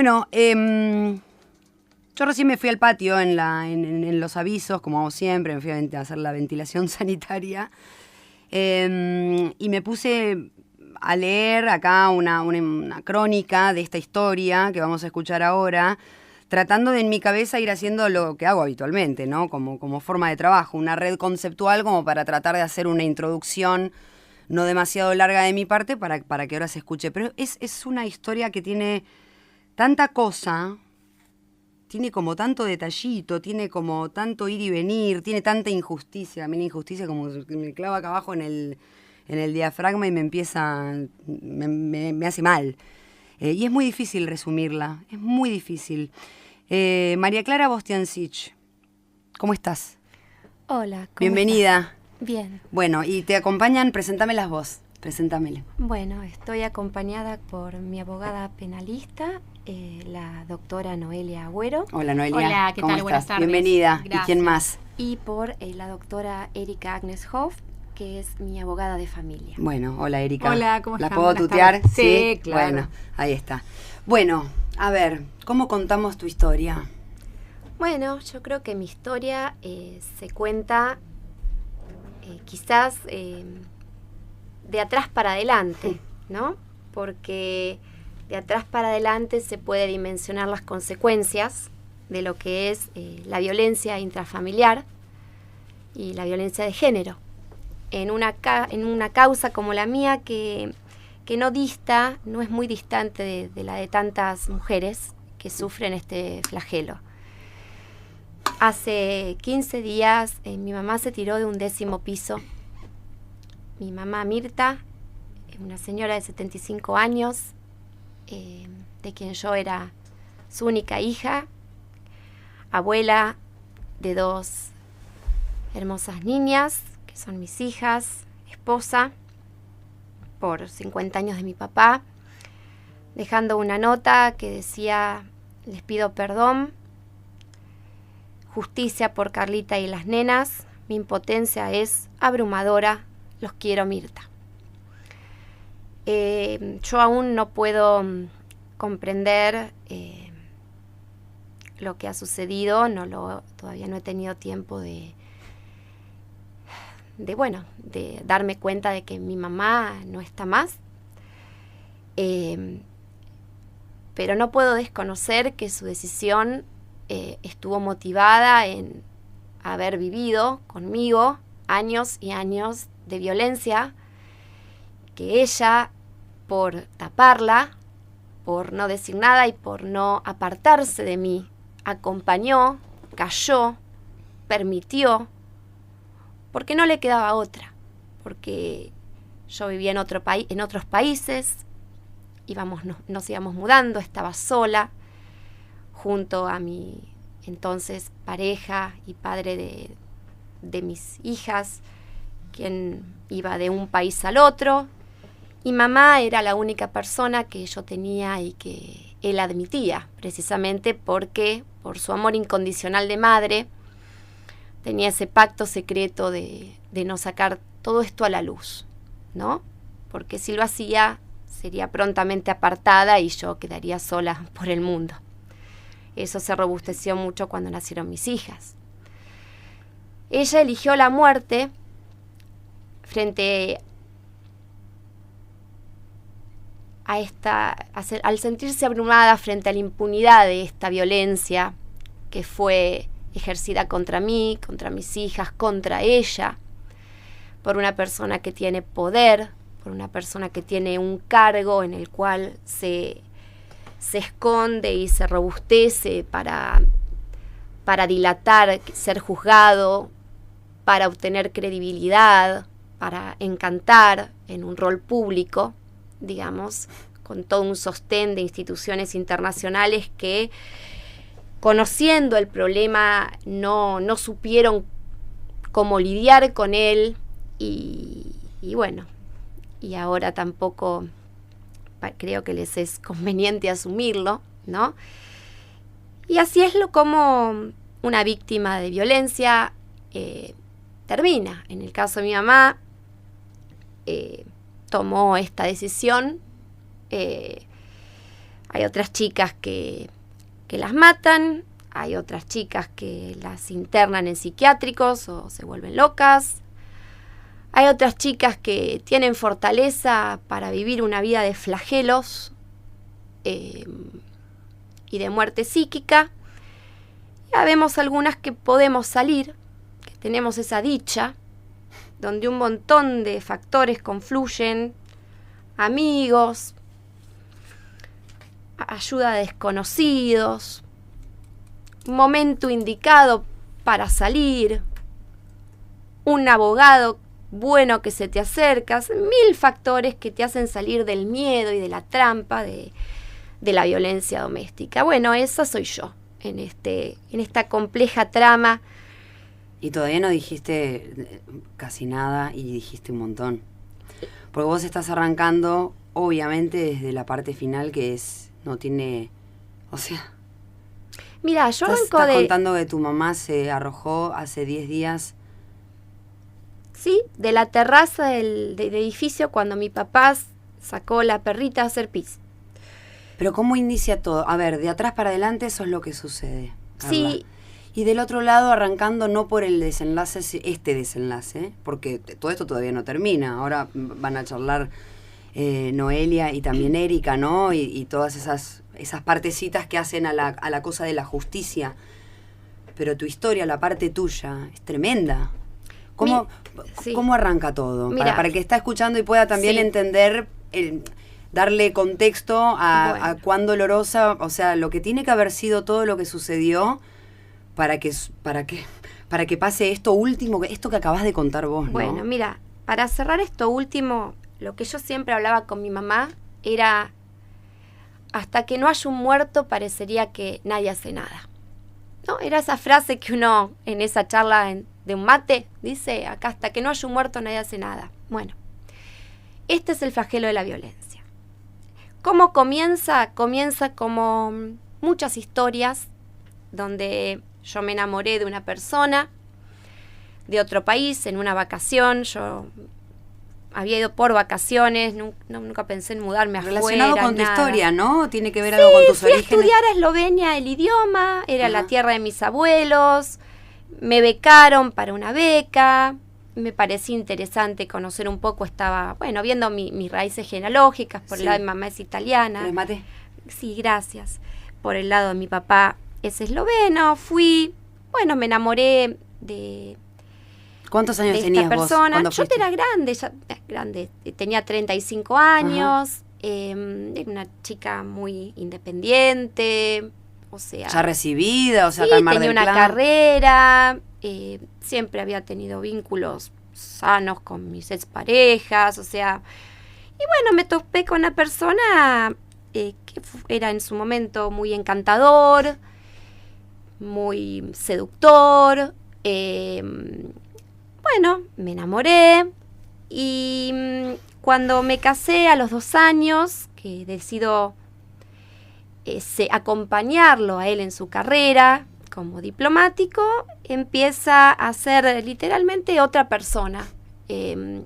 Bueno, yo recién me fui al patio en los avisos, como hago siempre, me fui a hacer la ventilación sanitaria. Y me puse a leer acá una crónica de esta historia que vamos a escuchar ahora, tratando de en mi cabeza ir haciendo lo que hago habitualmente, ¿no? Como forma de trabajo, una red conceptual como para tratar de hacer una introducción no demasiado larga de mi parte para que ahora se escuche. Pero es una historia que tiene tanta cosa, tiene como tanto detallito, tiene como tanto ir y venir, tiene tanta injusticia, a mí la injusticia como que me clava acá abajo en el diafragma y me empieza, me hace mal. Y es muy difícil resumirla, es muy difícil. María Clara Bostiansich, ¿cómo estás? Hola, ¿cómo Bienvenida. estás? Bien. Bueno, y te acompañan, presentámelas vos, presentámele. Bueno, estoy acompañada por mi abogada penalista, la doctora Noelia Agüero. Hola, Noelia. Hola, ¿qué ¿Cómo tal? Buenas estás? tardes. Bienvenida. Gracias. ¿Y quién más? Y por la doctora Erika Agnes Hoff, que es mi abogada de familia. Bueno, hola Erika. Hola, ¿cómo ¿La están? puedo Buenas tutear? tardes. Sí, claro. Bueno, ahí está. Bueno, a ver, ¿cómo contamos tu historia? Bueno, yo creo que mi historia se cuenta quizás de atrás para adelante, ¿no? Porque de atrás para adelante se puede dimensionar las consecuencias de lo que es la violencia intrafamiliar y la violencia de género. En una causa como la mía que no es muy distante de la de tantas mujeres que sufren este flagelo. Hace 15 días mi mamá se tiró de un 10º piso. Mi mamá Mirta, una señora de 75 años, de quien yo era su única hija, abuela de 2 hermosas niñas, que son mis hijas, esposa, por 50 años de mi papá, dejando una nota que decía: les pido perdón, justicia por Carlita y las nenas, mi impotencia es abrumadora, los quiero, Mirta. Yo aún no puedo comprender lo que ha sucedido, todavía no he tenido tiempo de darme cuenta de que mi mamá no está más. Pero no puedo desconocer que su decisión estuvo motivada en haber vivido conmigo años y años de violencia, que ella, por taparla, por no decir nada y por no apartarse de mí, acompañó, calló, permitió, porque no le quedaba otra, porque yo vivía en otros países, nos íbamos mudando, estaba sola, junto a mi entonces pareja y padre de mis hijas, quien iba de un país al otro, y mamá era la única persona que yo tenía y que él admitía, precisamente porque por su amor incondicional de madre tenía ese pacto secreto de no sacar todo esto a la luz, ¿no? Porque si lo hacía sería prontamente apartada y yo quedaría sola por el mundo. Eso se robusteció mucho cuando nacieron mis hijas. Ella eligió la muerte frente al sentirse abrumada frente a la impunidad de esta violencia que fue ejercida contra mí, contra mis hijas, contra ella, por una persona que tiene poder, por una persona que tiene un cargo en el cual se esconde y se robustece para dilatar, ser juzgado, para obtener credibilidad, para encantar en un rol público, digamos, con todo un sostén de instituciones internacionales que, conociendo el problema, no supieron cómo lidiar con él y bueno, y ahora tampoco creo que les es conveniente asumirlo, ¿no? Y así es como una víctima de violencia termina. En el caso de mi mamá, tomó esta decisión Hay otras chicas que las matan, hay otras chicas que las internan en psiquiátricos o se vuelven locas. Hay otras chicas que tienen fortaleza para vivir una vida de flagelos y de muerte psíquica. Ya vemos algunas que podemos salir, que tenemos esa dicha, donde un montón de factores confluyen, amigos, ayuda de desconocidos, un momento indicado para salir, un abogado bueno que se te acerca, 1000 factores que te hacen salir del miedo y de la trampa de la violencia doméstica. Bueno, esa soy yo en esta compleja trama. Y todavía no dijiste casi nada y dijiste un montón. Porque vos estás arrancando, obviamente, desde la parte final que no tiene, o sea... Mira, yo arranco estás contando que tu mamá se arrojó hace 10 días. Sí, de la terraza del edificio cuando mi papá sacó la perrita a hacer pis. Pero ¿cómo inicia todo? A ver, de atrás para adelante eso es lo que sucede, Carla. Sí. Y del otro lado, arrancando no por el desenlace, este desenlace, porque todo esto todavía no termina. Ahora van a charlar Noelia y también Erika, ¿no? Y todas esas partecitas que hacen a la cosa de la justicia. Pero tu historia, la parte tuya, es tremenda. ¿Cómo arranca todo? Mira, para que está escuchando y pueda también entender, darle contexto a cuán dolorosa, o sea, lo que tiene que haber sido todo lo que sucedió para que pase esto último, esto que acabas de contar vos, ¿no? Bueno, mira, para cerrar esto último, lo que yo siempre hablaba con mi mamá era: hasta que no haya un muerto parecería que nadie hace nada, ¿no? Era esa frase que uno en esa charla de un mate dice: acá hasta que no haya un muerto nadie hace nada. Bueno, este es el flagelo de la violencia. ¿Cómo comienza? Comienza como muchas historias donde yo me enamoré de una persona de otro país en una vacación. Yo había ido por vacaciones, nunca pensé en mudarme afuera. Relacionado con tu historia, ¿no? Tiene que ver algo con tus orígenes. Sí, fui a estudiar a Eslovenia el idioma, era la tierra de mis abuelos, me becaron para una beca, me parecía interesante conocer un poco, estaba, bueno, viendo mis raíces genealógicas, por el lado de mi mamá es italiana. ¿Les maté? Sí, gracias. Por el lado de mi papá es esloveno, fui, bueno, me enamoré de... ¿Cuántos años tenías vos cuando fuiste? Yo era grande, tenía 35 años, era una chica muy independiente, o sea... Ya recibida, o sea, sí, acá en Mar tenía del una Plata. carrera, siempre había tenido vínculos sanos con mis exparejas, o sea... Y bueno, me topé con una persona que era en su momento muy encantador, muy seductor, bueno, me enamoré y cuando me casé a los 2 años, que decido acompañarlo a él en su carrera como diplomático, empieza a ser literalmente otra persona,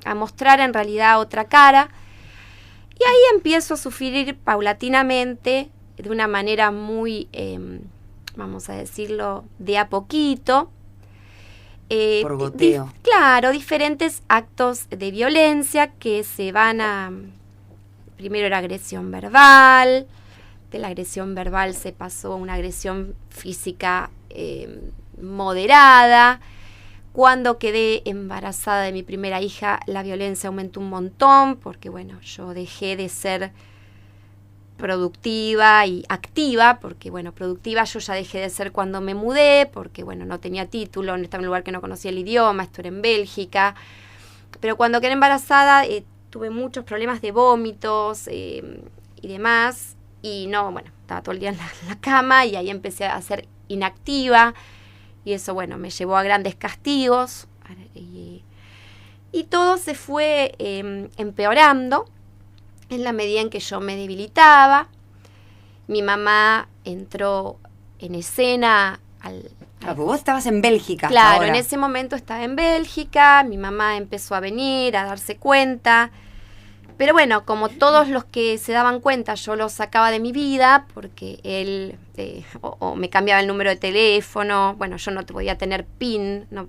a mostrar en realidad otra cara. Y ahí empiezo a sufrir paulatinamente, de una manera muy, vamos a decirlo, de a poquito. Por goteo. Claro, diferentes actos de violencia que se van a... Primero era agresión verbal, de la agresión verbal se pasó a una agresión física moderada. Cuando quedé embarazada de mi primera hija, la violencia aumentó un montón, porque bueno, yo dejé de ser productiva y activa, porque bueno, productiva yo ya dejé de ser cuando me mudé, porque bueno, no tenía título, estaba en un lugar que no conocía el idioma, esto era en Bélgica, pero cuando quedé embarazada tuve muchos problemas de vómitos y demás, y no, bueno, estaba todo el día en la cama y ahí empecé a ser inactiva, y eso bueno, me llevó a grandes castigos, y todo se fue empeorando en la medida en que yo me debilitaba. Mi mamá entró en escena Porque vos estabas en Bélgica. Claro, ahora. En ese momento estaba en Bélgica, mi mamá empezó a venir, a darse cuenta, Pero bueno, como todos los que se daban cuenta, yo los sacaba de mi vida porque él o me cambiaba el número de teléfono, bueno, yo no podía tener PIN, no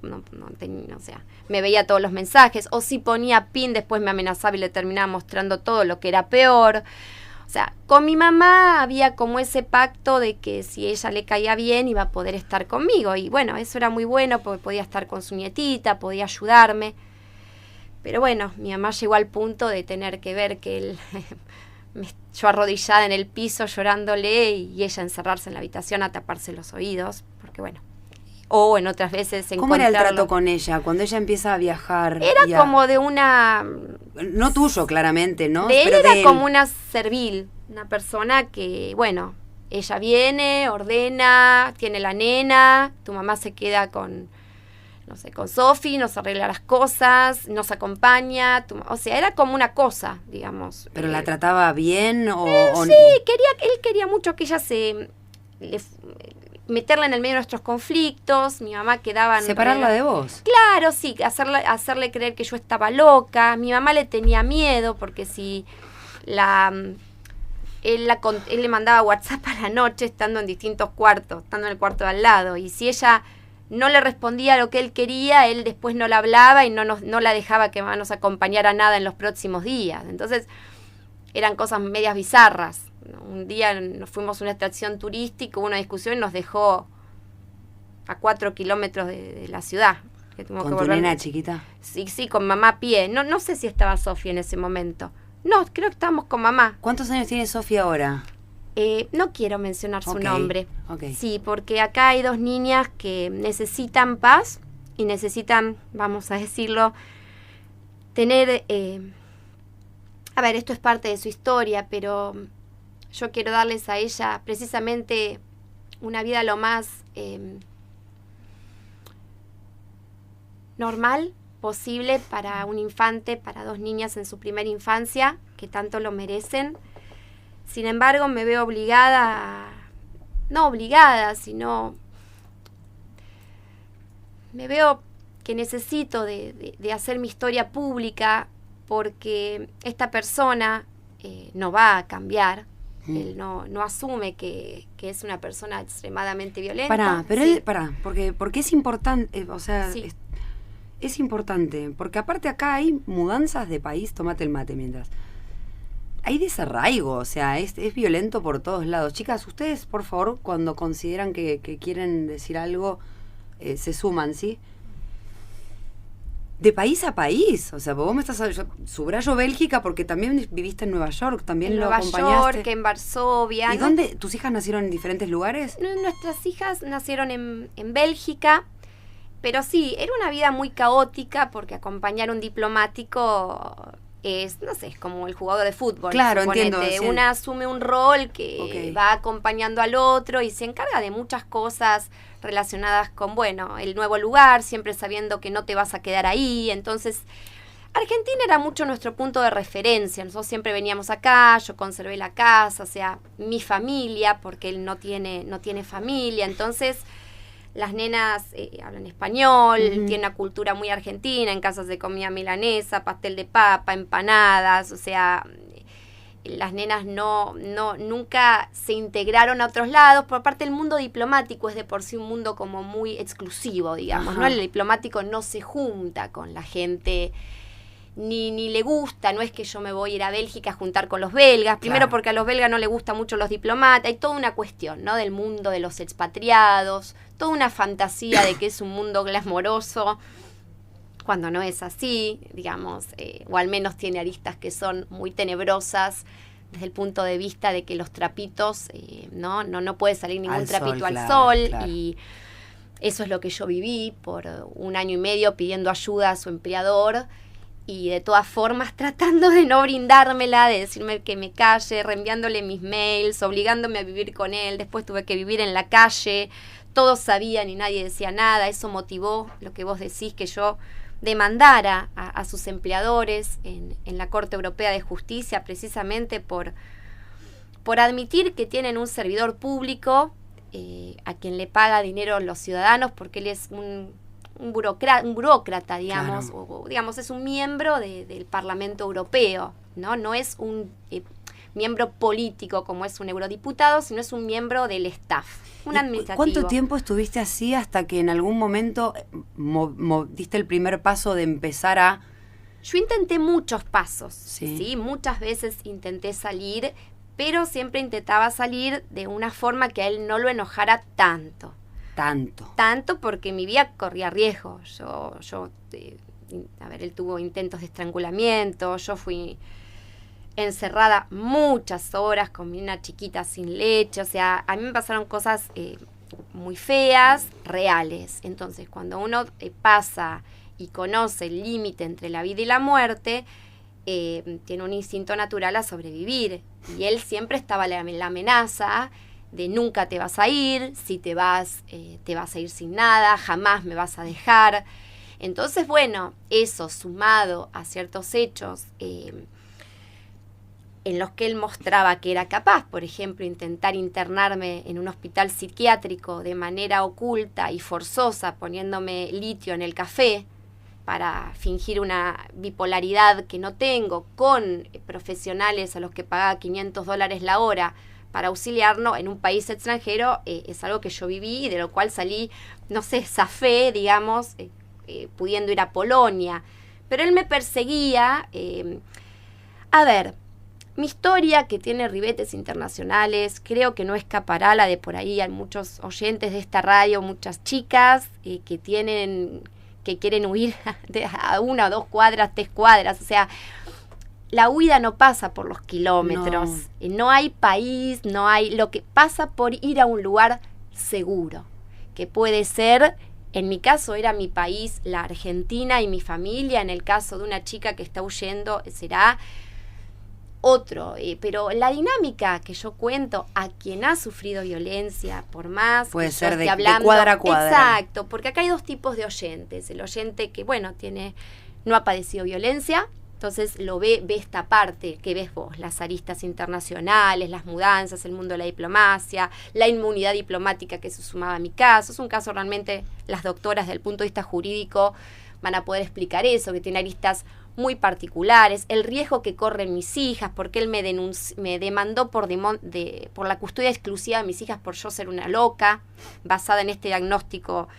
tenía, o sea, me veía todos los mensajes, o si ponía PIN después me amenazaba y le terminaba mostrando todo lo que era peor. O sea, con mi mamá había como ese pacto de que si ella le caía bien iba a poder estar conmigo. Y bueno, eso era muy bueno porque podía estar con su nietita, podía ayudarme. Pero bueno, mi mamá llegó al punto de tener que ver que él, yo arrodillada en el piso llorándole y ella encerrarse en la habitación a taparse los oídos. Porque bueno, o en otras veces ¿Cómo era el trato con ella cuando ella empieza a viajar? Era como de una... No tuyo, claramente, ¿no? De él pero era de él. como una servil, una persona que, bueno, ella viene, ordena, tiene la nena, tu mamá se queda con, no sé, con Sofi, nos arregla las cosas, nos acompaña, o sea, era como una cosa, digamos. ¿Pero la trataba bien o sí, él quería mucho que ella meterla en el medio de nuestros conflictos. Mi mamá quedaba... ¿Separarla de vos? Claro, sí, hacerle creer que yo estaba loca. Mi mamá le tenía miedo porque si él le mandaba WhatsApp a la noche estando en distintos cuartos, estando en el cuarto de al lado, y si ella no le respondía a lo que él quería, él después no la hablaba y no la dejaba que nos acompañara a nada en los próximos días. Entonces eran cosas medias bizarras. Un día nos fuimos a una estación turística, hubo una discusión y nos dejó a 4 kilómetros de la ciudad. ¿Con tu nena chiquita? Sí, con mamá a pie. No sé si estaba Sofía en ese momento. No, creo que estábamos con mamá. ¿Cuántos años tiene Sofía ahora? No quiero mencionar su nombre. Okay. Sí, porque acá hay 2 niñas que necesitan paz y necesitan, vamos a decirlo, tener... a ver, esto es parte de su historia, pero yo quiero darles a ella precisamente una vida lo más normal posible para un infante, para 2 niñas en su primera infancia, que tanto lo merecen. Sin embargo, me veo obligada, no obligada, sino me veo que necesito de hacer mi historia pública porque esta persona no va a cambiar. Él no asume que es una persona extremadamente violenta. Porque es importante, o sea, sí. Es importante, porque aparte acá hay mudanzas de país, tómate el mate mientras. Hay desarraigo, o sea, es violento por todos lados. Chicas, ustedes, por favor, cuando consideran que quieren decir algo, se suman, ¿sí? De país a país, o sea, vos me estás... Yo subrayo Bélgica porque también viviste en Nueva York, también lo acompañaste. En Nueva York, en Varsovia. ¿Y dónde? ¿Tus hijas nacieron en diferentes lugares? Nuestras hijas nacieron en Bélgica, pero sí, era una vida muy caótica porque acompañar un diplomático es, no sé, es como el jugador de fútbol. Claro, suponete. entiendo. Sí. Una asume un rol que va acompañando al otro y se encarga de muchas cosas relacionadas con, bueno, el nuevo lugar, siempre sabiendo que no te vas a quedar ahí. Entonces, Argentina era mucho nuestro punto de referencia. Nosotros siempre veníamos acá, yo conservé la casa, o sea, mi familia, porque él no tiene familia. Entonces, las nenas hablan español, tienen una cultura muy argentina, en casa se comía milanesa, pastel de papa, empanadas, o sea, las nenas nunca se integraron a otros lados. Por parte del mundo diplomático es de por sí un mundo como muy exclusivo, digamos, ¿no? El diplomático no se junta con la gente, ni le gusta, no es que yo me voy a ir a Bélgica a juntar con los belgas, primero porque a los belgas no les gustan mucho los diplomatas, hay toda una cuestión, ¿no? Del mundo de los expatriados, toda una fantasía de que es un mundo glamoroso, cuando no es así, digamos, o al menos tiene aristas que son muy tenebrosas desde el punto de vista de que los trapitos, no puede salir ningún trapito al sol, y eso es lo que yo viví por 1 año y medio pidiendo ayuda a su empleador, y de todas formas tratando de no brindármela, de decirme que me calle, reenviándole mis mails, obligándome a vivir con él. Después tuve que vivir en la calle, todos sabían y nadie decía nada. Eso motivó lo que vos decís, que yo demandara a sus empleadores en la Corte Europea de Justicia, precisamente por admitir que tienen un servidor público a quien le paga dinero los ciudadanos, porque él es un un burócrata, digamos, Claro. o digamos, es un miembro del Parlamento Europeo, ¿no? No es un miembro político como es un eurodiputado, sino es un miembro del staff, un administrativo. ¿Cuánto tiempo estuviste así hasta que en algún momento diste el primer paso de empezar a... Yo intenté muchos pasos, Sí. ¿sí? Muchas veces intenté salir, pero siempre intentaba salir de una forma que a él no lo enojara tanto. Tanto porque mi vida corría riesgo. Él tuvo intentos de estrangulamiento, yo fui encerrada muchas horas con una chiquita sin leche, o sea, a mí me pasaron cosas muy feas, reales. Entonces, cuando uno pasa y conoce el límite entre la vida y la muerte, tiene un instinto natural a sobrevivir. Y él siempre estaba en la amenaza de nunca te vas a ir, si te vas a ir sin nada, jamás me vas a dejar. Entonces, bueno, eso sumado a ciertos hechos en los que él mostraba que era capaz, por ejemplo, intentar internarme en un hospital psiquiátrico de manera oculta y forzosa, poniéndome litio en el café para fingir una bipolaridad que no tengo, con profesionales a los que pagaba $500 la hora para auxiliarnos en un país extranjero, es algo que yo viví y de lo cual salí, no sé, zafé, digamos, pudiendo ir a Polonia. Pero él me perseguía. A ver, mi historia, que tiene ribetes internacionales, creo que no escapará la de por ahí. Hay muchos oyentes de esta radio, muchas chicas que quieren huir a 1 o 2 cuadras, 3 cuadras. O sea, la huida no pasa por los kilómetros. No hay país, no hay... Lo que pasa por ir a un lugar seguro, que puede ser... En mi caso era mi país, la Argentina y mi familia. En el caso de una chica que está huyendo será otro. Pero la dinámica que yo cuento a quien ha sufrido violencia, por más puede que ser yo esté de hablando, cuadra a cuadra. Exacto, porque acá hay 2 tipos de oyentes. El oyente que, bueno, no ha padecido violencia, entonces ve esta parte que ves vos, las aristas internacionales, las mudanzas, el mundo de la diplomacia, la inmunidad diplomática que se sumaba a mi caso. Es un caso realmente, las doctoras desde el punto de vista jurídico van a poder explicar eso, que tiene aristas muy particulares, el riesgo que corren mis hijas, porque él me demandó por la custodia exclusiva de mis hijas por yo ser una loca, basada en este diagnóstico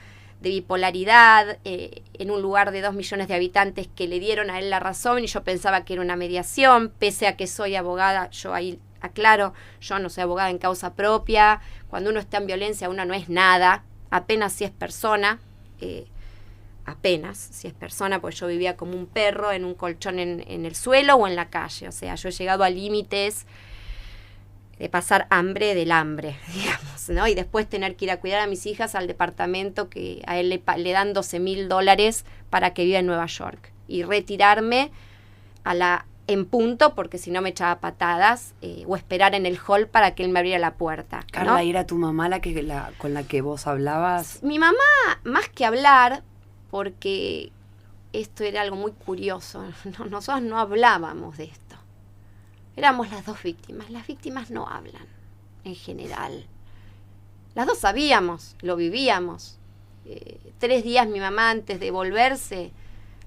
de bipolaridad, en un lugar de 2 millones de habitantes que le dieron a él la razón y yo pensaba que era una mediación, pese a que soy abogada. Yo ahí aclaro, yo no soy abogada en causa propia. Cuando uno está en violencia, uno no es nada, apenas si es persona, porque yo vivía como un perro en un colchón en el suelo o en la calle. O sea, yo he llegado a límites de pasar hambre del hambre, digamos, ¿no? Y después tener que ir a cuidar a mis hijas al departamento que a él le dan $12,000 para que viva en Nueva York. Y retirarme en punto, porque si no me echaba patadas, o esperar en el hall para que él me abriera la puerta, ¿no? Carla, ¿y era tu mamá con la que vos hablabas? Mi mamá, más que hablar, porque esto era algo muy curioso, nosotros no hablábamos de esto. Éramos las 2 víctimas. Las víctimas no hablan, en general. Las 2 sabíamos, lo vivíamos. 3 días mi mamá antes de volverse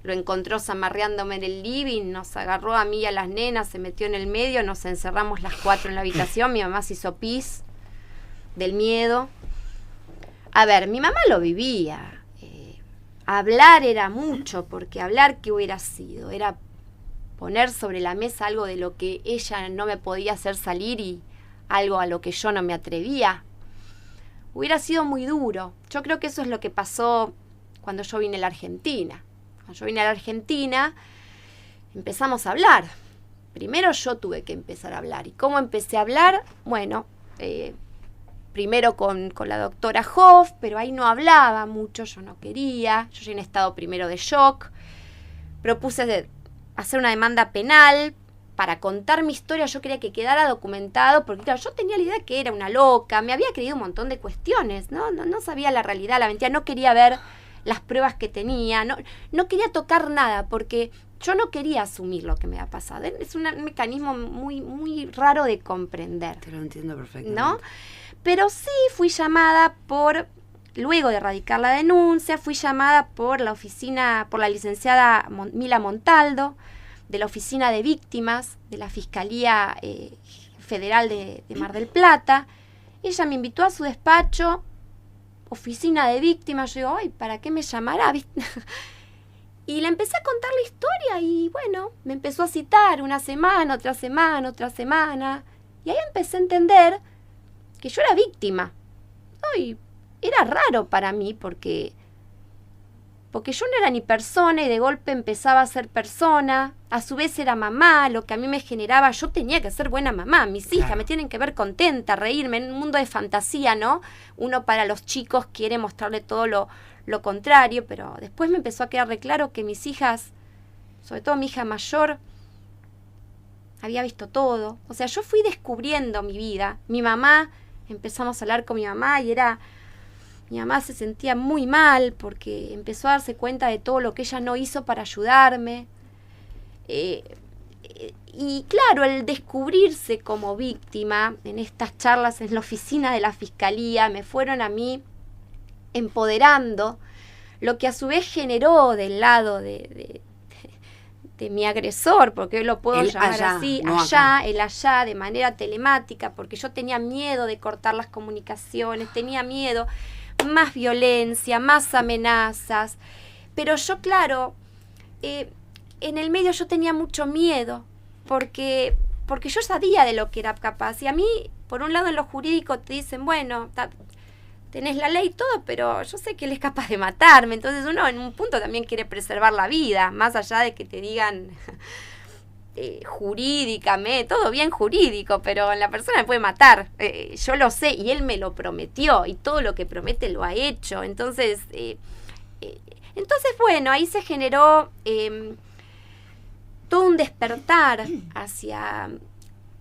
lo encontró zamarreándome en el living, nos agarró a mí y a las nenas, se metió en el medio, nos encerramos las 4 en la habitación, mi mamá se hizo pis del miedo. A ver, mi mamá lo vivía. Hablar era mucho, porque hablar, ¿qué hubiera sido? Era poner sobre la mesa algo de lo que ella no me podía hacer salir y algo a lo que yo no me atrevía. Hubiera sido muy duro. Yo creo que eso es lo que pasó cuando yo vine a la Argentina. Cuando yo vine a la Argentina, empezamos a hablar. Primero yo tuve que empezar a hablar. ¿Y cómo empecé a hablar? Bueno, primero con la doctora Hoff, pero ahí no hablaba mucho, yo no quería. Yo ya en estado primero de shock. Propuse hacer una demanda penal para contar mi historia. Yo quería que quedara documentado, porque claro, yo tenía la idea que era una loca, me había creído un montón de cuestiones, no sabía la realidad, la mentira, no quería ver las pruebas que tenía, no quería tocar nada, porque yo no quería asumir lo que me ha pasado. Es un mecanismo muy, muy raro de comprender. Te lo entiendo perfectamente. ¿No? Pero sí fui llamada por luego de radicar la denuncia, fui llamada por la licenciada Mila Montaldo, de la Oficina de Víctimas, de la Fiscalía Federal de Mar del Plata. Ella me invitó a su despacho, Oficina de Víctimas. Yo digo, ay, ¿para qué me llamará? Y le empecé a contar la historia y bueno, me empezó a citar una semana, otra semana, otra semana. Y ahí empecé a entender que yo era víctima. Y era raro para mí porque yo no era ni persona y de golpe empezaba a ser persona. A su vez era mamá, lo que a mí me generaba, yo tenía que ser buena mamá. Mis hijas me tienen que ver contenta, reírme, en un mundo de fantasía, ¿no? Uno para los chicos quiere mostrarle todo lo contrario, pero después me empezó a quedar de claro que mis hijas, sobre todo mi hija mayor, había visto todo. O sea, yo fui descubriendo mi vida. Mi mamá, empezamos a hablar con mi mamá y mi mamá se sentía muy mal porque empezó a darse cuenta de todo lo que ella no hizo para ayudarme. Y claro, el descubrirse como víctima en estas charlas en la oficina de la Fiscalía me fueron a mí empoderando, lo que a su vez generó del lado de mi agresor, porque yo lo puedo llamar allá, así, no allá, el allá, de manera telemática, porque yo tenía miedo de cortar las comunicaciones, tenía miedo, más violencia, más amenazas, pero yo, claro, en el medio yo tenía mucho miedo, porque yo sabía de lo que era capaz, y a mí, por un lado en lo jurídico te dicen, bueno, tenés la ley y todo, pero yo sé que él es capaz de matarme, entonces uno en un punto también quiere preservar la vida, más allá de que te digan jurídicamente, todo bien jurídico, pero la persona me puede matar, yo lo sé y él me lo prometió y todo lo que promete lo ha hecho, entonces bueno, ahí se generó todo un despertar hacia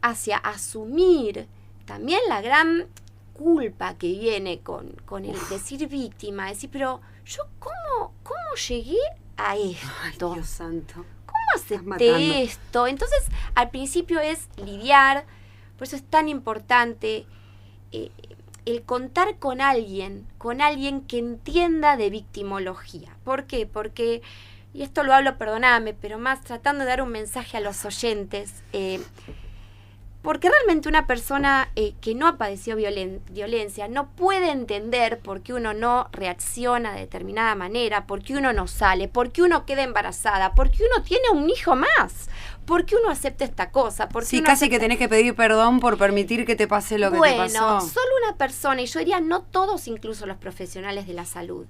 asumir también la gran culpa que viene con el decir víctima, decir, pero yo cómo llegué a esto. Ay, Dios santo. ¿Cómo acepté esto? Entonces, al principio es lidiar, por eso es tan importante el contar con alguien que entienda de victimología. ¿Por qué? Porque, y esto lo hablo, perdóname, pero más tratando de dar un mensaje a los oyentes, porque realmente una persona que no ha padecido violencia no puede entender por qué uno no reacciona de determinada manera, por qué uno no sale, por qué uno queda embarazada, por qué uno tiene un hijo más, por qué uno acepta esta cosa. Sí, casi que tenés que pedir perdón por permitir que te pase lo que te pasó. Bueno, solo una persona, y yo diría no todos, incluso los profesionales de la salud.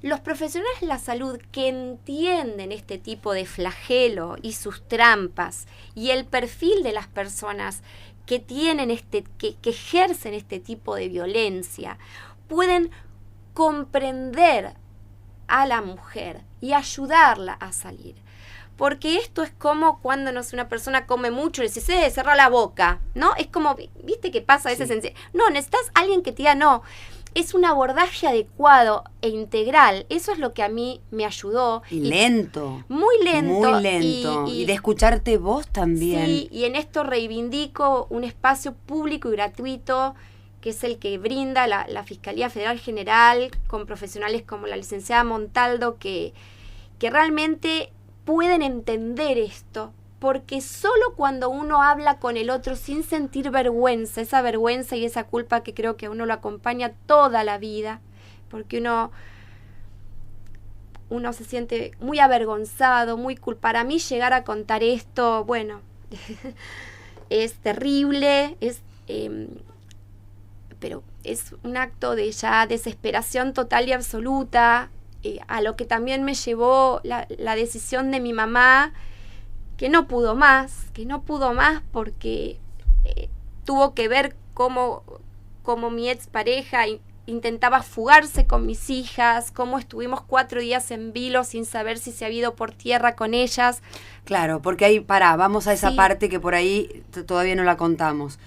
Los profesionales de la salud que entienden este tipo de flagelo y sus trampas y el perfil de las personas que tienen que ejercen este tipo de violencia, pueden comprender a la mujer y ayudarla a salir. Porque esto es como cuando una persona come mucho y dice, cerra la boca, ¿no? Es como, ¿viste qué pasa a veces? Sí. No, necesitas alguien que te diga, no. Es un abordaje adecuado e integral. Eso es lo que a mí me ayudó. Y lento. Muy lento. Muy lento. Y de escucharte vos también. Sí, y en esto reivindico un espacio público y gratuito que es el que brinda la Fiscalía Federal General con profesionales como la licenciada Montaldo que realmente pueden entender esto. Porque solo cuando uno habla con el otro sin sentir vergüenza, esa vergüenza y esa culpa que creo que a uno lo acompaña toda la vida, porque uno se siente muy avergonzado, muy culpable. Para mí llegar a contar esto, bueno, es terrible, pero es un acto de ya desesperación total y absoluta, a lo que también me llevó la decisión de mi mamá, que no pudo más porque tuvo que ver cómo mi expareja intentaba fugarse con mis hijas, cómo estuvimos 4 días en vilo sin saber si se había ido por tierra con ellas. Claro, porque ahí, vamos a esa parte que por ahí todavía no la contamos.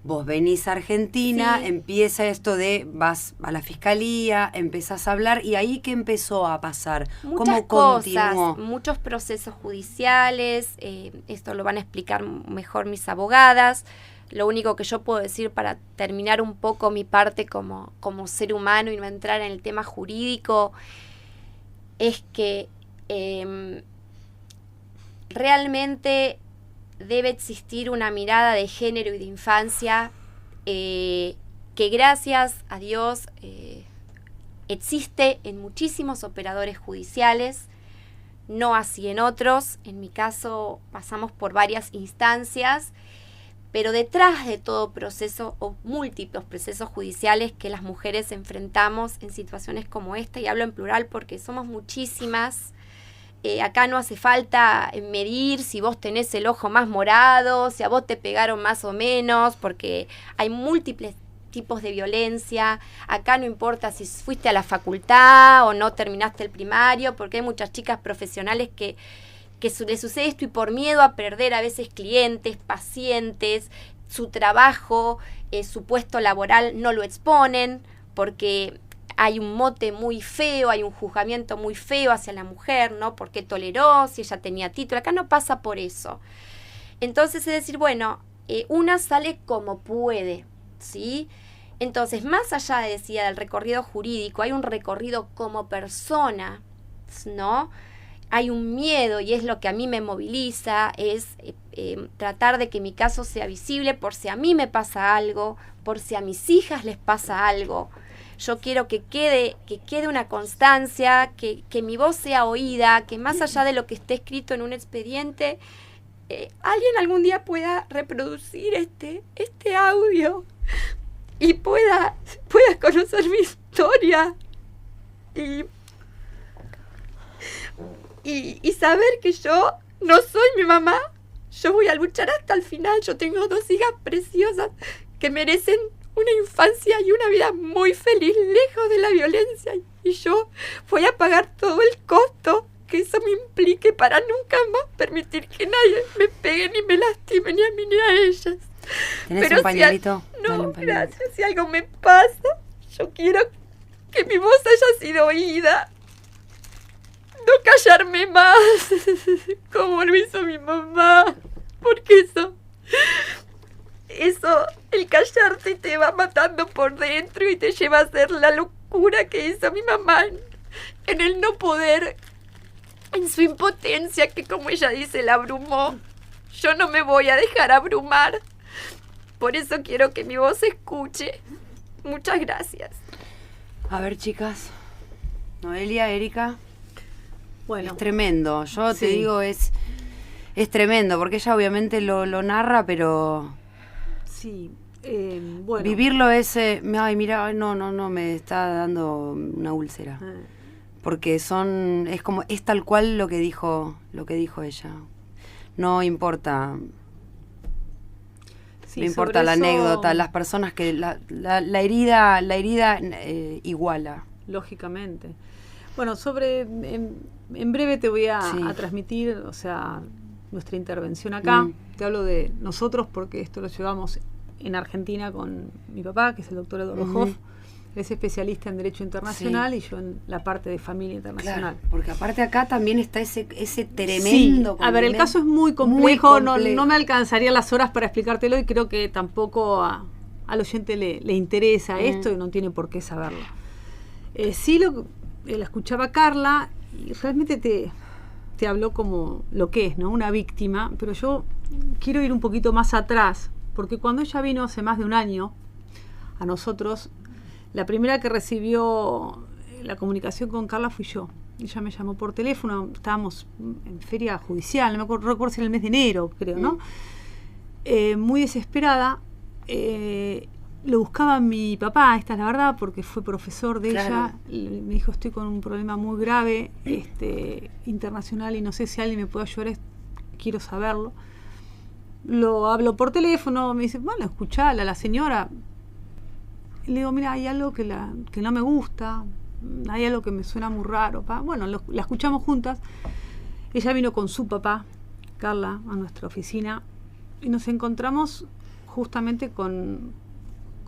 Vos venís a Argentina, sí. Empieza esto de vas a la fiscalía, empezás a hablar, y ahí ¿qué empezó a pasar? Muchas ¿Cómo cosas, continuó? muchos procesos judiciales, esto lo van a explicar mejor mis abogadas, Lo único que yo puedo decir para terminar un poco mi parte como ser humano y no entrar en el tema jurídico es que realmente debe existir una mirada de género y de infancia que gracias a Dios existe en muchísimos operadores judiciales, no así en otros. En mi caso pasamos por varias instancias, pero detrás de todo proceso o múltiples procesos judiciales que las mujeres enfrentamos en situaciones como esta, y hablo en plural porque somos muchísimas, acá no hace falta medir si vos tenés el ojo más morado, si a vos te pegaron más o menos, porque hay múltiples tipos de violencia. Acá no importa si fuiste a la facultad o no terminaste el primario, porque hay muchas chicas profesionales que les sucede esto y por miedo a perder a veces clientes, pacientes, su trabajo, su puesto laboral no lo exponen porque hay un mote muy feo, hay un juzgamiento muy feo hacia la mujer, ¿no? ¿Por qué toleró? Si ella tenía título. Acá no pasa por eso. Entonces es decir, bueno, una sale como puede, ¿sí? Entonces, más allá de, decía, del recorrido jurídico, hay un recorrido como persona, ¿no? Hay un miedo, y es lo que a mí me moviliza, es tratar de que mi caso sea visible por si a mí me pasa algo, por si a mis hijas les pasa algo. Yo quiero que quede una constancia, que mi voz sea oída, que más allá de lo que esté escrito en un expediente, alguien algún día pueda reproducir este audio y pueda conocer mi historia y saber que yo no soy mi mamá. Yo voy a luchar hasta el final. Yo tengo 2 hijas preciosas que merecen una infancia y una vida muy feliz, lejos de la violencia. Y yo voy a pagar todo el costo que eso me implique para nunca más permitir que nadie me pegue ni me lastime, ni a mí ni a ellas. ¿Tenés un pañuelito? No, gracias. Si algo me pasa, yo quiero que mi voz haya sido oída. No callarme más, como lo hizo mi mamá. Porque eso, el callarte te va matando por dentro y te lleva a hacer la locura que hizo mi mamá en el no poder, en su impotencia, que como ella dice, la abrumó. Yo no me voy a dejar abrumar. Por eso quiero que mi voz se escuche. Muchas gracias. A ver, chicas. Noelia, Erika. Bueno. Es tremendo. Yo Sí. te digo, es tremendo, porque ella obviamente lo narra, pero Sí, bueno. vivirlo es... ay, mira, no, me está dando una úlcera. Porque es tal cual lo que dijo ella. No importa... Sí, no importa sobre la eso, anécdota, las personas que... La herida iguala. Lógicamente. Bueno, en breve te voy a transmitir, o sea, nuestra intervención acá. Te hablo de nosotros porque esto lo llevamos en Argentina con mi papá, que es el doctor Eduardo Hoff. Él es especialista en Derecho Internacional y yo en la parte de Familia Internacional. Claro, porque aparte acá también está ese tremendo... Sí, a ver, el caso es muy complejo, no me alcanzaría las horas para explicártelo y creo que tampoco al oyente le interesa esto y no tiene por qué saberlo. Sí, la escuchaba Carla y realmente te habló como lo que es, ¿no? Una víctima, pero yo quiero ir un poquito más atrás, porque cuando ella vino hace más de un año a nosotros, la primera que recibió la comunicación con Carla fui yo. Ella me llamó por teléfono, estábamos en feria judicial, no me recuerdo si era el mes de enero, creo, ¿no? Muy desesperada. Lo buscaba mi papá, esta es la verdad, porque fue profesor de ella. Me dijo, estoy con un problema muy grave internacional y no sé si alguien me puede ayudar, quiero saberlo. Lo hablo por teléfono, me dice, bueno, escuchala a la señora. Y le digo, mira, hay algo que no me gusta, hay algo que me suena muy raro. Bueno, la escuchamos juntas. Ella vino con su papá, Carla, a nuestra oficina y nos encontramos justamente con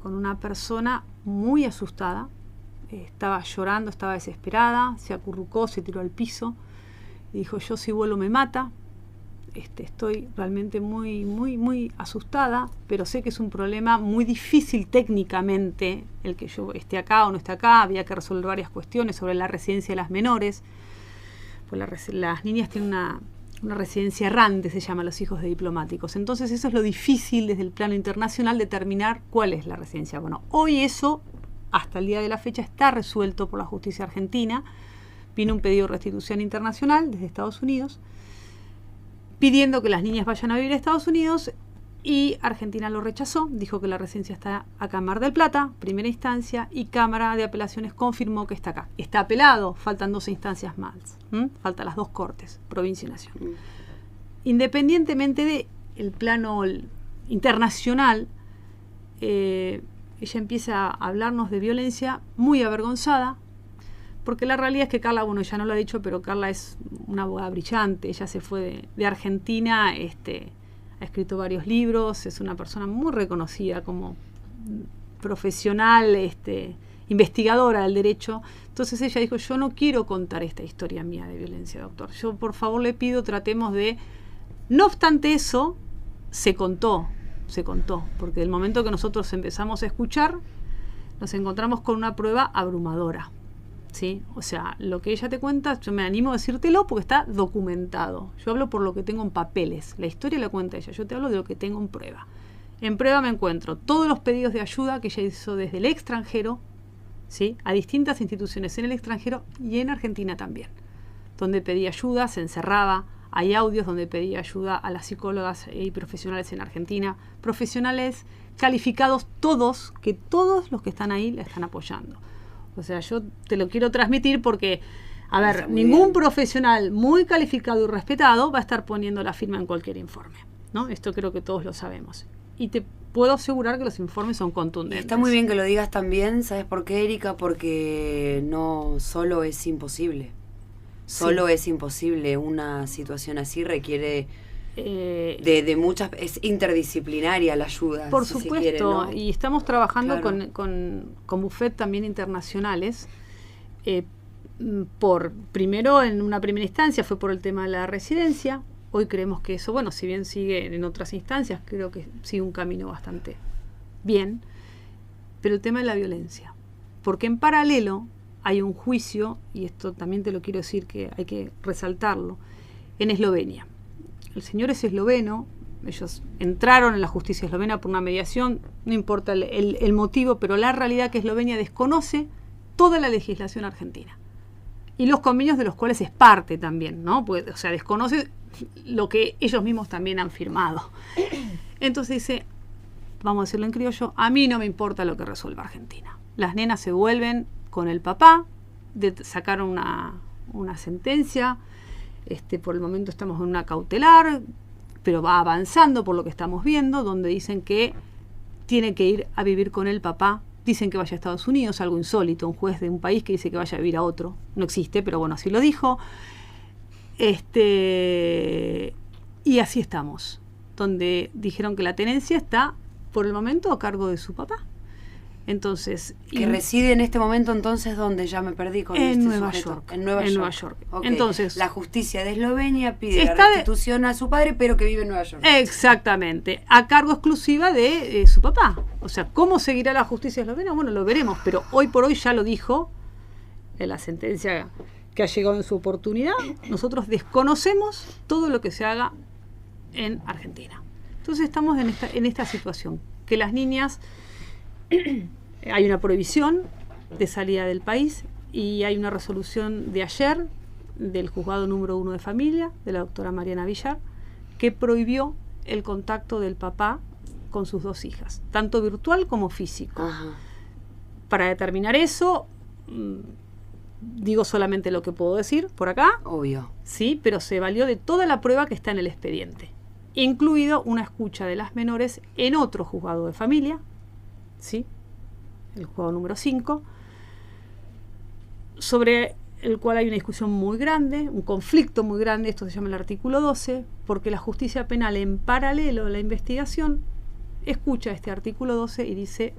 una persona muy asustada. Estaba llorando, estaba desesperada, se acurrucó, se tiró al piso y dijo, yo si vuelo me mata. estoy realmente muy, muy, muy asustada, pero sé que es un problema muy difícil técnicamente el que yo esté acá o no esté acá. Había que resolver varias cuestiones sobre la residencia de las menores. Pues las niñas tienen una residencia errante, se llama, los hijos de diplomáticos. Entonces eso es lo difícil desde el plano internacional, determinar cuál es la residencia. Bueno, hoy eso, hasta el día de la fecha, está resuelto por la justicia argentina. Vino un pedido de restitución internacional desde Estados Unidos, pidiendo que las niñas vayan a vivir a Estados Unidos, y Argentina lo rechazó, dijo que la residencia está acá en Mar del Plata, primera instancia, y Cámara de Apelaciones confirmó que está acá. Está apelado, faltan 2 instancias más, faltan las 2 cortes, provincia y nación. Independientemente del plano internacional, ella empieza a hablarnos de violencia muy avergonzada, porque la realidad es que Carla, bueno, ya no lo ha dicho, pero Carla es una abogada brillante. Ella se fue de Argentina, ha escrito varios libros, es una persona muy reconocida como profesional, investigadora del derecho. Entonces ella dijo, yo no quiero contar esta historia mía de violencia, doctor. Yo, por favor, le pido, tratemos de... No obstante eso, se contó, porque el momento que nosotros empezamos a escuchar, nos encontramos con una prueba abrumadora. ¿Sí? O sea, lo que ella te cuenta, yo me animo a decírtelo porque está documentado. Yo hablo por lo que tengo en papeles. La historia la cuenta ella. Yo te hablo de lo que tengo en prueba. En prueba me encuentro todos los pedidos de ayuda que ella hizo desde el extranjero, ¿sí? A distintas instituciones en el extranjero y en Argentina también. Donde pedía ayuda, se encerraba. Hay audios donde pedía ayuda a las psicólogas y profesionales en Argentina. Profesionales calificados todos, que todos los que están ahí la están apoyando. O sea, yo te lo quiero transmitir porque, a ver, ningún profesional muy calificado y respetado va a estar poniendo la firma en cualquier informe, ¿no? Esto creo que todos lo sabemos. Y te puedo asegurar que los informes son contundentes. Está muy bien que lo digas también, ¿sabes por qué, Erika? Porque no solo es imposible. Solo es imposible. Una situación así requiere... de muchas, es interdisciplinaria la ayuda. Por supuesto, si quiere, ¿no? Y estamos trabajando claro. con bufet también internacionales. Primero, en una primera instancia fue por el tema de la residencia. Hoy creemos que eso, bueno, si bien sigue en otras instancias, creo que sigue un camino bastante bien. Pero el tema de la violencia, porque en paralelo hay un juicio, y esto también te lo quiero decir que hay que resaltarlo, en Eslovenia. El señor es esloveno, ellos entraron en la justicia eslovena por una mediación, no importa el motivo, pero la realidad es que Eslovenia desconoce toda la legislación argentina y los convenios de los cuales es parte también, ¿no? Pues, o sea, desconoce lo que ellos mismos también han firmado. Entonces dice, vamos a decirlo en criollo, a mí no me importa lo que resuelva Argentina. Las nenas se vuelven con el papá, sacaron una sentencia. Por el momento estamos en una cautelar, pero va avanzando por lo que estamos viendo, donde dicen que tiene que ir a vivir con el papá. Dicen que vaya a Estados Unidos, algo insólito, un juez de un país que dice que vaya a vivir a otro. No existe, pero bueno, así lo dijo. Y así estamos, donde dijeron que la tenencia está, por el momento, a cargo de su papá. Entonces, que reside en este momento, entonces, donde ya me perdí con en este Nueva sujeto. York. En Nueva York. Okay. Entonces, la justicia de Eslovenia pide la restitución a su padre, pero que vive en Nueva York. Exactamente, a cargo exclusiva de su papá. O sea, ¿cómo seguirá la justicia eslovena? Bueno, lo veremos, pero hoy por hoy ya lo dijo en la sentencia que ha llegado en su oportunidad. Nosotros desconocemos todo lo que se haga en Argentina. Entonces estamos en esta situación, que las niñas... hay una prohibición de salida del país y hay una resolución de ayer del juzgado número 1 de familia, de la doctora Mariana Villar, que prohibió el contacto del papá con sus 2 hijas, tanto virtual como físico. Ajá. Para determinar eso, digo solamente lo que puedo decir por acá. Obvio. Sí, pero se valió de toda la prueba que está en el expediente, incluido una escucha de las menores en otro juzgado de familia, ¿sí? El juzgado número 5, sobre el cual hay una discusión muy grande, un conflicto muy grande, esto se llama el artículo 12, porque la justicia penal, en paralelo a la investigación, escucha este artículo 12 y dice,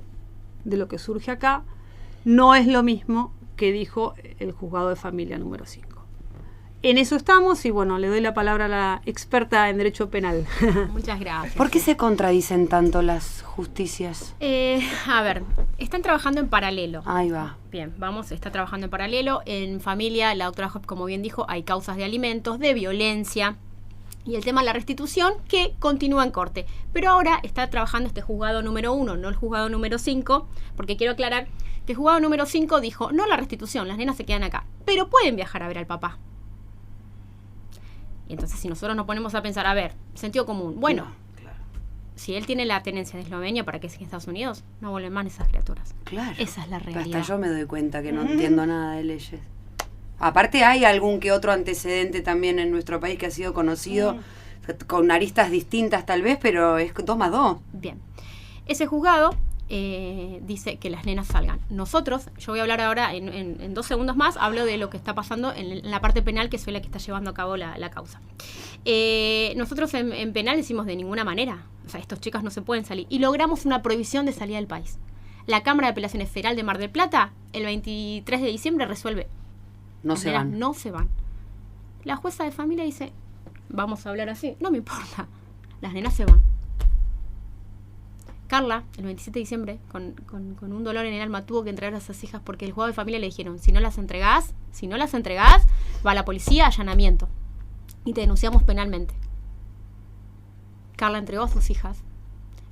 de lo que surge acá, no es lo mismo que dijo el juzgado de familia número 5. En eso estamos y bueno, le doy la palabra a la experta en derecho penal. Muchas gracias. ¿Por qué se contradicen tanto las justicias? A ver, están trabajando en paralelo. Ahí va. Bien, está trabajando en paralelo. En familia, la doctora Hop, como bien dijo, hay causas de alimentos, de violencia y el tema de la restitución que continúa en corte. Pero ahora está trabajando este juzgado número 1, no el juzgado número 5, porque quiero aclarar que el juzgado número 5 dijo, no la restitución, las nenas se quedan acá, pero pueden viajar a ver al papá. Y entonces si nosotros nos ponemos a pensar, a ver, sentido común, bueno, claro. Si él tiene la tenencia de Eslovenia, ¿para qué sigue en Estados Unidos? No vuelven más esas criaturas. Claro. Esa es la Pero realidad. hasta yo me doy cuenta que no entiendo nada de leyes. Aparte hay algún que otro antecedente también en nuestro país que ha sido conocido con aristas distintas tal vez, pero es 2 más 2. Bien. Ese juzgado dice que las nenas salgan. Nosotros, yo voy a hablar ahora en 2 segundos más, hablo de lo que está pasando en la parte penal, que soy la que está llevando a cabo la causa. Nosotros en penal decimos de ninguna manera, o sea, estos chicas no se pueden salir, y logramos una prohibición de salida del país. La Cámara de Apelaciones Federal de Mar del Plata, el 23 de diciembre, resuelve. No Las se nenas van. no se van. La jueza de familia dice, vamos a hablar así, no me importa, las nenas se van. Carla, el 27 de diciembre, con un dolor en el alma, tuvo que entregar a sus hijas porque el juzgado de familia le dijeron, si no las entregás, va a la policía, allanamiento. Y te denunciamos penalmente. Carla entregó a sus hijas.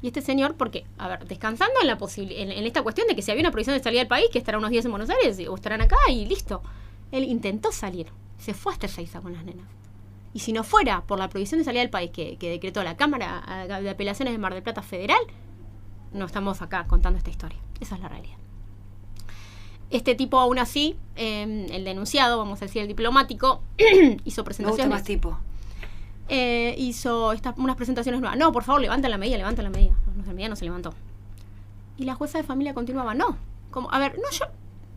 Y este señor, porque, a ver, descansando en esta cuestión de que si había una prohibición de salida del país, que estará unos días en Buenos Aires o estarán acá y listo. Él intentó salir, se fue hasta Ezeiza con las nenas. Y si no fuera por la prohibición de salida del país que decretó la Cámara de Apelaciones de Mar del Plata Federal, no estamos acá contando esta historia. Esa es la realidad. Este tipo, aún así, el denunciado, vamos a decir el diplomático, hizo presentaciones. Me gusta más tipo. Hizo unas presentaciones nuevas. No, por favor, levanta la medida. La medida no se levantó. Y la jueza de familia continuaba, no. Como, a ver, no,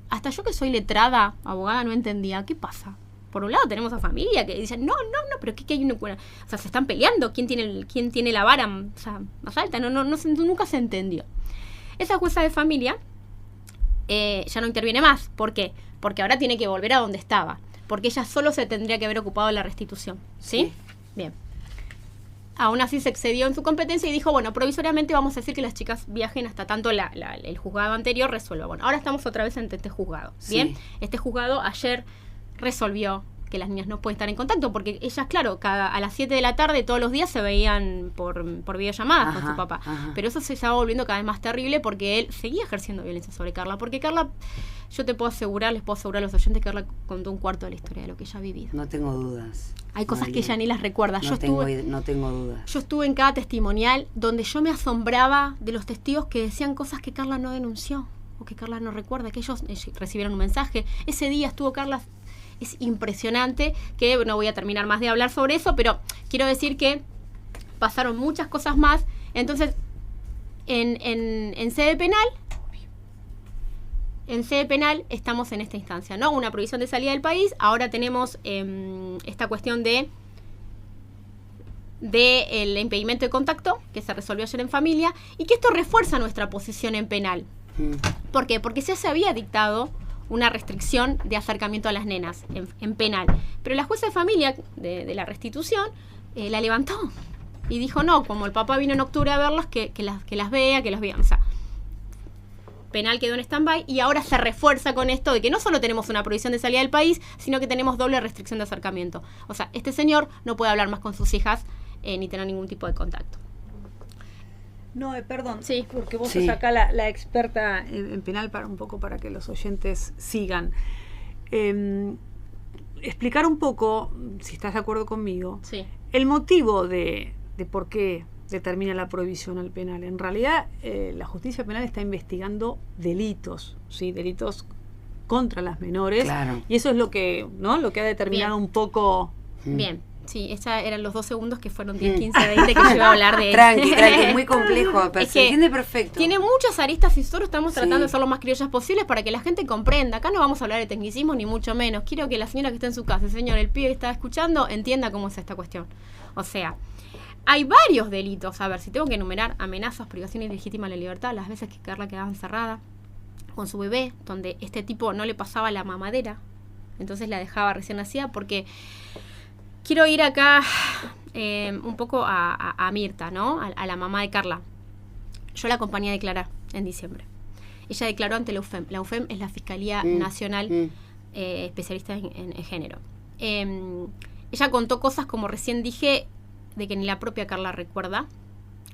hasta yo que soy letrada, abogada, no entendía. ¿Qué pasa? Por un lado tenemos a familia que dicen, no, pero ¿qué hay una? O sea, se están peleando, ¿quién tiene la vara, o sea, más alta? Nunca se entendió. Esa jueza de familia ya no interviene más. ¿Por qué? Porque ahora tiene que volver a donde estaba. Porque ella solo se tendría que haber ocupado de la restitución. ¿Sí? Bien. Aún así se excedió en su competencia y dijo, bueno, provisoriamente vamos a decir que las chicas viajen hasta tanto el juzgado anterior resuelva. Bueno, ahora estamos otra vez ante este juzgado. Bien. Este juzgado ayer resolvió que las niñas no pueden estar en contacto porque ellas, claro, a las 7 de la tarde todos los días se veían por videollamadas con su papá. Pero eso se estaba volviendo cada vez más terrible porque él seguía ejerciendo violencia sobre Carla. Porque Carla, yo les puedo asegurar a los oyentes que Carla contó un cuarto de la historia de lo que ella ha vivido. No tengo dudas. Hay cosas que ella ni las recuerda. No tengo dudas. Yo estuve en cada testimonial donde yo me asombraba de los testigos que decían cosas que Carla no denunció o que Carla no recuerda, que ellos recibieron un mensaje. Ese día estuvo Carla. Es impresionante que no voy a terminar más de hablar sobre eso, pero quiero decir que pasaron muchas cosas más. Entonces, en sede penal estamos en esta instancia, ¿no? Una prohibición de salida del país. Ahora tenemos esta cuestión de el impedimento de contacto, que se resolvió ayer en familia, y que esto refuerza nuestra posición en penal. ¿Por qué? Porque ya se había dictado una restricción de acercamiento a las nenas en penal. Pero la jueza de familia de la restitución la levantó y dijo, no, como el papá vino en octubre a verlas, que las vea. O sea, penal quedó en stand-by y ahora se refuerza con esto de que no solo tenemos una prohibición de salida del país, sino que tenemos doble restricción de acercamiento. O sea, este señor no puede hablar más con sus hijas ni tener ningún tipo de contacto. No, perdón, sí, porque vos sos acá la experta en penal un poco para que los oyentes sigan. Explicar un poco, si estás de acuerdo conmigo, el motivo de por qué determina la prohibición al penal. En realidad, la justicia penal está investigando delitos, ¿sí? Delitos contra las menores. Claro. Y eso es lo que ha determinado un poco. Bien. Sí, esos eran los 2 segundos que fueron 10, 15, 20 que yo iba a hablar de Tranqui, es muy complejo, pero se entiende perfecto. Tiene muchas aristas y nosotros estamos tratando de ser lo más criollas posibles para que la gente comprenda. Acá no vamos a hablar de tecnicismo ni mucho menos. Quiero que la señora que está en su casa, el señor, el pibe que está escuchando, entienda cómo es esta cuestión. O sea, hay varios delitos. A ver, si tengo que enumerar: amenazas, privación ilegítima de la libertad, las veces que Carla quedaba encerrada con su bebé, donde este tipo no le pasaba la mamadera entonces la dejaba recién nacida porque quiero ir acá un poco a Mirta, ¿no? A la mamá de Carla. Yo la acompañé a declarar en diciembre. Ella declaró ante la UFEM. La UFEM es la Fiscalía Nacional especialista en género. Ella contó cosas, como recién dije, de que ni la propia Carla recuerda,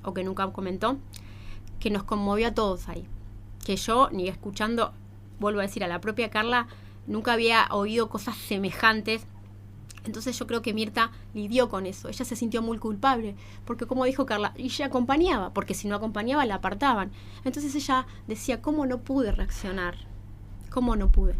o que nunca comentó, que nos conmovió a todos ahí. Que yo, ni escuchando, vuelvo a decir, a la propia Carla, nunca había oído cosas semejantes. Entonces yo creo que Mirta lidió con eso. Ella se sintió muy culpable, porque como dijo Carla, ella acompañaba, porque si no acompañaba la apartaban. Entonces ella decía, ¿cómo no pude reaccionar? ¿Cómo no pude?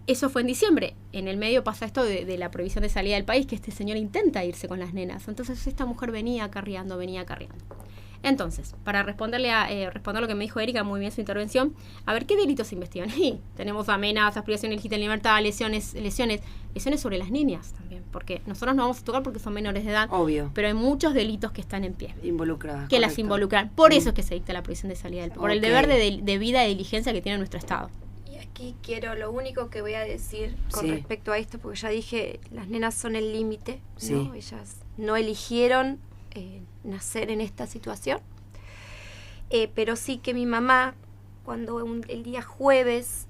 Eso fue en diciembre. En el medio pasa esto de la prohibición de salida del país, que este señor intenta irse con las nenas. Entonces esta mujer venía acarreando. Entonces, para responder lo que me dijo Erika, muy bien su intervención, a ver, ¿qué delitos se investigan? Y tenemos amenazas, privación ilícita de libertad, lesiones sobre las niñas también, porque nosotros no vamos a tocar porque son menores de edad. Obvio. Pero hay muchos delitos que están en pie. Involucradas. Que las involucran. Por eso es que se dicta la prohibición de salida del país. Por el deber de vida y diligencia que tiene nuestro Estado. Y aquí lo único que voy a decir con respecto a esto, porque ya dije, las nenas son el límite, ¿no? Ellas no eligieron nacer en esta situación, pero sí que mi mamá, cuando el día jueves,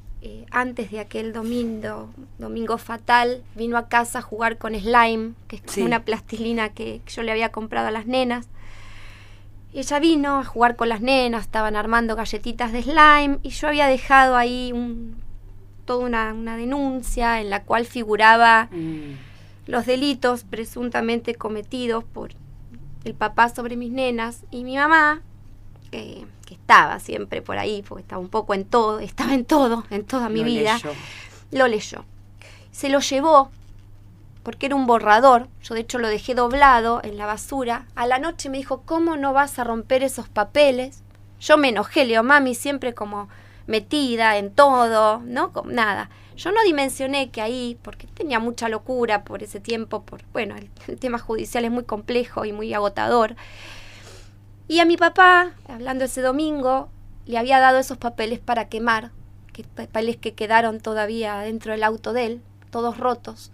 antes de aquel domingo fatal, vino a casa a jugar con slime, que es como una plastilina que yo le había comprado a las nenas. Ella vino a jugar con las nenas, estaban armando galletitas de slime, y yo había dejado ahí toda una denuncia en la cual figuraba los delitos presuntamente cometidos por el papá sobre mis nenas, y mi mamá, que estaba siempre por ahí, porque estaba un poco en todo, estaba en toda mi vida, lo leyó. Se lo llevó, porque era un borrador, yo de hecho lo dejé doblado en la basura. A la noche me dijo, ¿cómo no vas a romper esos papeles? Yo me enojé, le digo, mami, siempre como metida en todo, ¿no? Nada. Yo no dimensioné que ahí, porque tenía mucha locura por ese tiempo, el tema judicial es muy complejo y muy agotador. Y a mi papá, hablando ese domingo, le había dado esos papeles para quemar, papeles que quedaron todavía dentro del auto de él, todos rotos.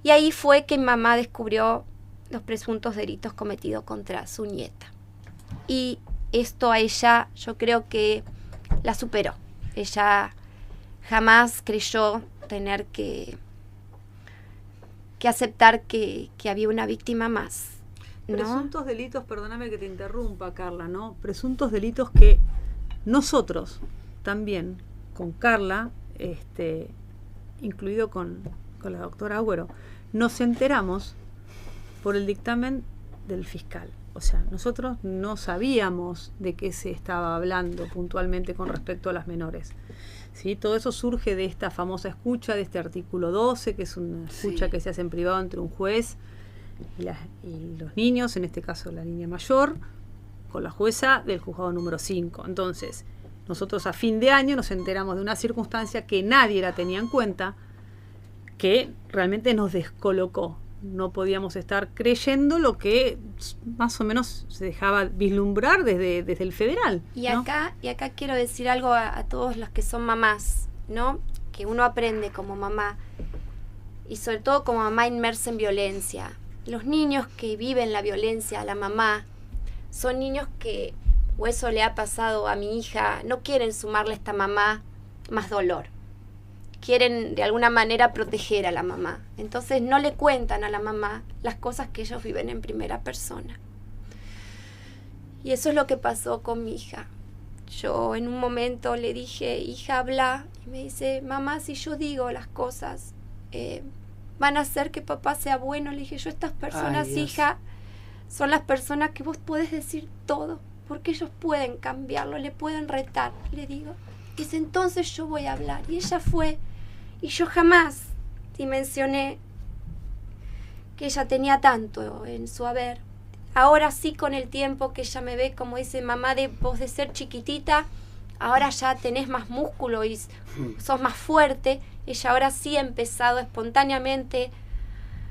Y ahí fue que mi mamá descubrió los presuntos delitos cometidos contra su nieta. Y esto a ella, yo creo que la superó. Ella jamás creyó tener que aceptar que había una víctima más, ¿no? Presuntos delitos, perdóname que te interrumpa, Carla, ¿no? Presuntos delitos que nosotros también, con Carla, incluido con la doctora Agüero, nos enteramos por el dictamen del fiscal. O sea, nosotros no sabíamos de qué se estaba hablando puntualmente con respecto a las menores. ¿Sí? Todo eso surge de esta famosa escucha, de este artículo 12, que es una escucha que se hace en privado entre un juez y los niños, en este caso la niña mayor, con la jueza del juzgado número 5. Entonces, nosotros a fin de año nos enteramos de una circunstancia que nadie la tenía en cuenta, que realmente nos descolocó. No podíamos estar creyendo lo que más o menos se dejaba vislumbrar desde el federal, y ¿no? acá quiero decir algo a todos los que son mamás, ¿no? Que uno aprende como mamá, y sobre todo como mamá inmersa en violencia. Los niños que viven la violencia a la mamá son niños que, o eso le ha pasado a mi hija, no quieren sumarle a esta mamá más dolor. Quieren de alguna manera proteger a la mamá. Entonces no le cuentan a la mamá las cosas que ellos viven en primera persona. Y eso es lo que pasó con mi hija. Yo en un momento le dije, hija, habla. Y me dice, mamá, si yo digo las cosas, van a hacer que papá sea bueno. Le dije, yo estas personas, hija, son las personas que vos podés decir todo, porque ellos pueden cambiarlo, le pueden retar, le digo. Dice, entonces yo voy a hablar. Y ella fue. Y yo jamás dimensioné que ella tenía tanto en su haber. Ahora sí, con el tiempo que ella me ve, como dice mamá, vos de ser chiquitita, ahora ya tenés más músculo y sos más fuerte. Ella ahora sí ha empezado espontáneamente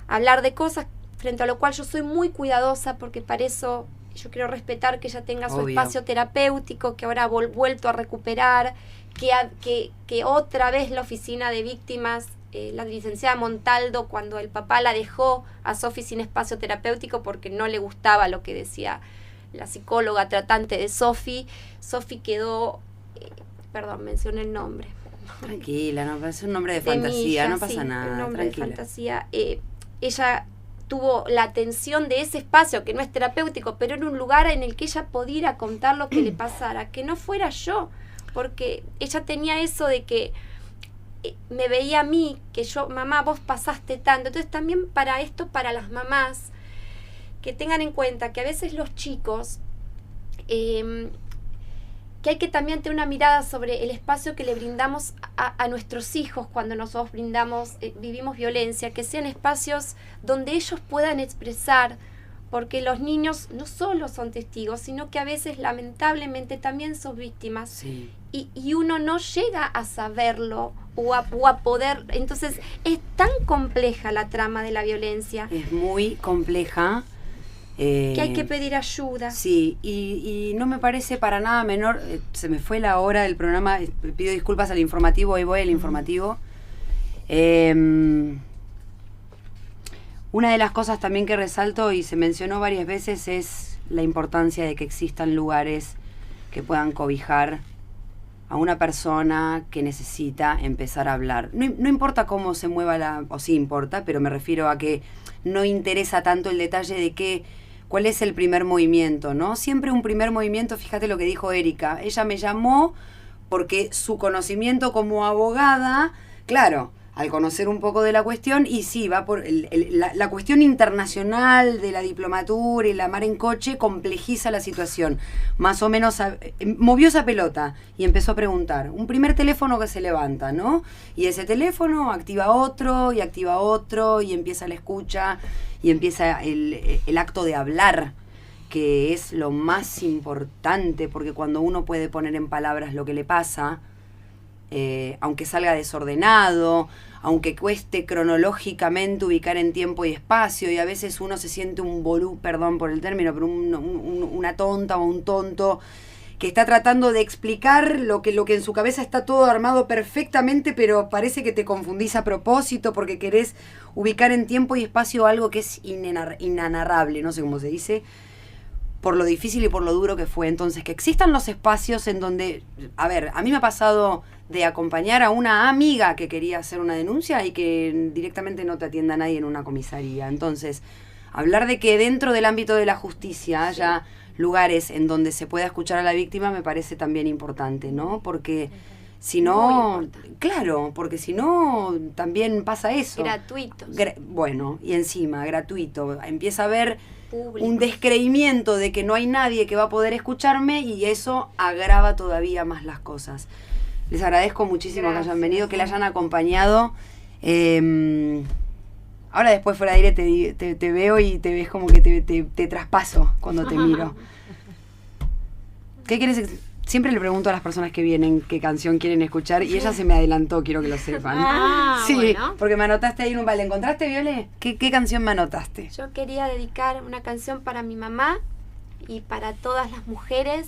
a hablar de cosas frente a lo cual yo soy muy cuidadosa, porque para eso yo quiero respetar que ella tenga su Obvio. espacio terapéutico, que ahora ha vuelto a recuperar, que otra vez la oficina de víctimas, la licenciada Montaldo, cuando el papá la dejó a Sofi sin espacio terapéutico porque no le gustaba lo que decía la psicóloga tratante de Sofi quedó, perdón, mencioné el nombre. Tranquila, no, es un nombre de De fantasía, mi hija, no pasa sí, nada. el nombre Tranquila. de fantasía. Ella tuvo la atención de ese espacio que no es terapéutico, pero en un lugar en el que ella pudiera contar lo que le pasara, que no fuera yo, porque ella tenía eso de que me veía a mí, que yo, mamá, vos pasaste tanto. Entonces también para esto, para las mamás, que tengan en cuenta que a veces los chicos, que hay que también tener una mirada sobre el espacio que le brindamos a nuestros hijos cuando nosotros vivimos violencia, que sean espacios donde ellos puedan expresar, porque los niños no solo son testigos, sino que a veces lamentablemente también son víctimas. Sí. Y uno no llega a saberlo o a poder. Entonces es tan compleja la trama de la violencia Es muy compleja. que hay que pedir ayuda. Sí, y no me parece para nada menor, se me fue la hora del programa, pido disculpas al informativo, hoy voy al informativo. Una de las cosas también que resalto y se mencionó varias veces es la importancia de que existan lugares que puedan cobijar a una persona que necesita empezar a hablar. No importa cómo se mueva o sí importa, pero me refiero a que no interesa tanto el detalle de cuál es el primer movimiento, ¿no? Siempre un primer movimiento, fíjate lo que dijo Erika, ella me llamó porque su conocimiento como abogada, claro, al conocer un poco de la cuestión, y sí, va por la cuestión internacional de la diplomatura y la mar en coche complejiza la situación. Más o menos movió esa pelota y empezó a preguntar. Un primer teléfono que se levanta, ¿no? Y ese teléfono activa otro y empieza la escucha y empieza el acto de hablar, que es lo más importante, porque cuando uno puede poner en palabras lo que le pasa, aunque salga desordenado, aunque cueste cronológicamente ubicar en tiempo y espacio, y a veces uno se siente perdón por el término, pero una tonta o un tonto que está tratando de explicar lo que en su cabeza está todo armado perfectamente, pero parece que te confundís a propósito porque querés ubicar en tiempo y espacio algo que es inanarrable, no sé cómo se dice, por lo difícil y por lo duro que fue. Entonces, que existan los espacios en donde, a ver, a mí me ha pasado de acompañar a una amiga que quería hacer una denuncia y que directamente no te atienda nadie en una comisaría. Entonces, hablar de que dentro del ámbito de la justicia haya lugares en donde se pueda escuchar a la víctima me parece también importante, ¿no? Porque si no, claro, porque si no también pasa eso. Gratuitos. Bueno, y encima, gratuito. Empieza a haber Público. un descreimiento de que no hay nadie que va a poder escucharme y eso agrava todavía más las cosas. Les agradezco muchísimo que hayan venido, que la hayan acompañado. Ahora después fuera de aire te veo y te ves como que te traspaso cuando te miro. ¿Qué quieres? Siempre le pregunto a las personas que vienen qué canción quieren escuchar y ella se me adelantó, quiero que lo sepan. Sí, bueno. porque me anotaste ahí en un ¿Le encontraste, Viole? ¿Qué canción me anotaste? Yo quería dedicar una canción para mi mamá y para todas las mujeres,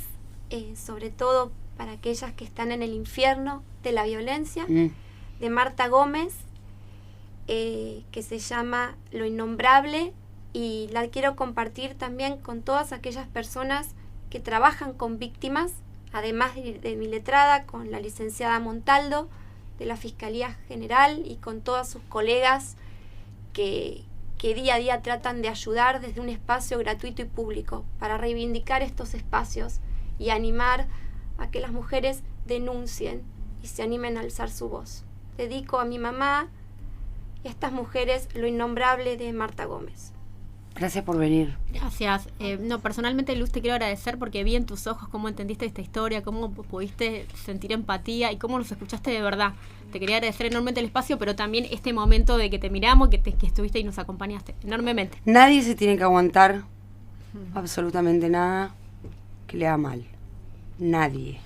sobre todo para aquellas que están en el infierno de la violencia, de Marta Gómez, que se llama Lo Innombrable, y la quiero compartir también con todas aquellas personas que trabajan con víctimas, además de mi letrada, con la licenciada Montaldo de la Fiscalía General y con todas sus colegas que día a día tratan de ayudar desde un espacio gratuito y público para reivindicar estos espacios y animar a que las mujeres denuncien y se animen a alzar su voz. Dedico a mi mamá y a estas mujeres Lo Innombrable de Marta Gómez. Gracias por venir. Gracias. Personalmente, Luz, te quiero agradecer porque vi en tus ojos cómo entendiste esta historia, cómo pudiste sentir empatía y cómo los escuchaste de verdad. Te quería agradecer enormemente el espacio, pero también este momento de que te miramos, que estuviste y nos acompañaste enormemente. Nadie se tiene que aguantar absolutamente nada que le haga mal. Nadie.